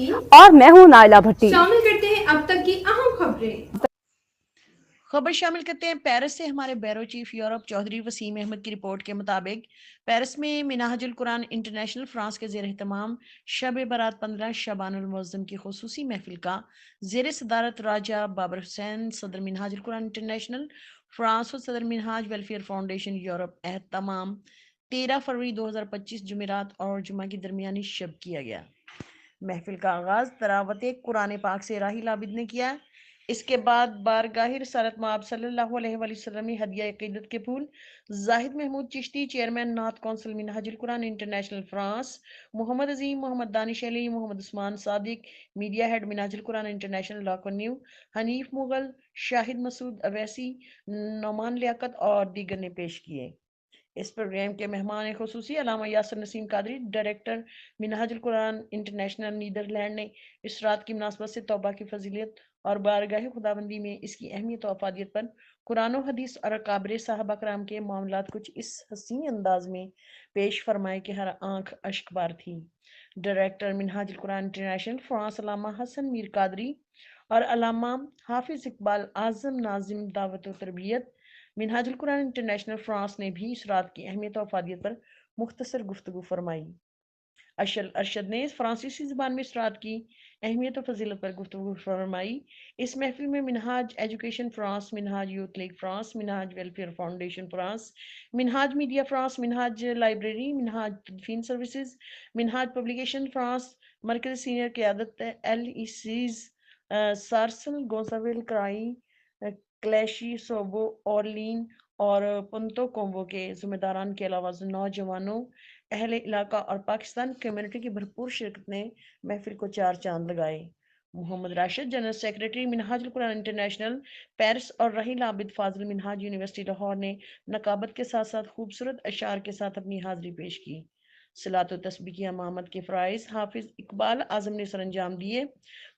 नसरीन और मैं हूं नाइला भट्टी। शामिल करते हैं अब तक की अहम खबरें। खबर शामिल करते हैं पेरिस से हमारे bureau chief Europe Chaudhry Waseem Ahmed की रिपोर्ट के मुताबिक पेरिस में मिनहाजुल कुरान इंटरनेशनल फ्रांस के ज़ेर एहतमाम शब बारात 15 शबानुल मुअज़्ज़म की खुसूसी महफिल का ज़ेर सदारत राजा बाबर हुसैन सदर मिनहाजुल कुरान इंटरनेशनल फ्रांस और सदर मिनहाज वेलफेयर फाउंडेशन यूरोप एहतमाम 13 फरवरी 2025 जुमेरात और जुमा की दरमियानी शब किया गया। महफिल का आगाज़ तलावत कुरान पाक से राही लाबिद ने किया। इसके बाद बारगाह रिसालत मआब सल्लल्लाहु अलैहि वसल्लम में हदिया अक़ीदत के फूल Zahid Mahmood Chishti, chairman Naat council Minhajul Quran international France, Mohammad Azeem, Mohammad Danish Ali, Mohammad Usman Sadiq, media head Minhajul Quran international La न्यू, हनीफ मुगल, शाहिद मसूद अवैसी, नौमान लियाकत और दीगर ने पेश किए। इस प्रोग्राम के मेहमान खुसूसी अल्लामा Yasir Naseem Qadri, director Minhajul Quran international Netherlands ने इस रात की मुनासबत से तौबा की फजीलत और बारगाह खुदाबंदी में इसकी अहमियत और अफादियत पर कुरान और हदीस और अकाबरे साहबा कराम के मामलात कुछ इस हसीन अंदाज में पेश फरमाए कि हर आंख अश्कबार थी। Director Minhajul Quran international France अल्लामा हसन मीर कादरी और अल्लामा हाफिज इकबाल आजम नाजिम दावत व तरबियत मिनहाजुल कुरान इंटरनेशनल फ्रांस ने भी इस रात की अहमियत और अफादियत पर मुख्तसर गुफ्तगू फरमाई। अशल अरशद ने फ्रांसीसी ज़ुबान में इस रात की अहमियत और फजीलत पर गुफ्तगू फरमाई। इस महफिल में Minhaj education France, Minhaj youth league France, Minhaj welfare foundation France, Minhaj media France, Minhaj library, Minhaj तदफीन सर्विसेज, मिनहाज पब्लिकेशन फ्रांस, मरकज़ी सीनियर क़यादत LECs, सार्सल, गोसाविल, कराई, क्लैशी, सोबो, ऑर्लीन और पुंतो कोम्बो के ज़िम्मेदारान के अलावा नौजवानों, अहले इलाका और पाकिस्तान कम्युनिटी की भरपूर शिरकत ने महफिल को चार चांद लगाए। Mohammad Rashid, general secretary Minhajul Quran international Paris और रहील आबिद फाजिल मिनहाज यूनिवर्सिटी लाहौर ने नकाबत के साथ साथ खूबसूरत अशार के साथ अपनी हाजिरी पेश की। सलात व तस्बीह की अमामत के फ़राइज़ हाफिज इकबाल आज़म ने सरंजाम दिए।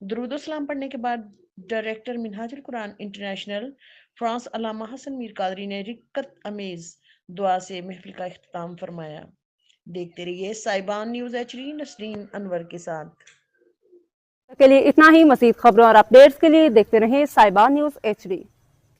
दुरूद सलाम पढ़ने के बाद director Minhajul Quran international France अल्लामा हसन मीर कादरी ने रिक्कत अमेज दुआ से महफिल का इख्तिताम फरमाया। देखते रहिए साइबान न्यूज़ HD नसरीन अनवर के साथ। के लिए इतना ही। मज़ीद खबरों और अपडेट्स के लिए देखते रहें साइबान न्यूज़ HD।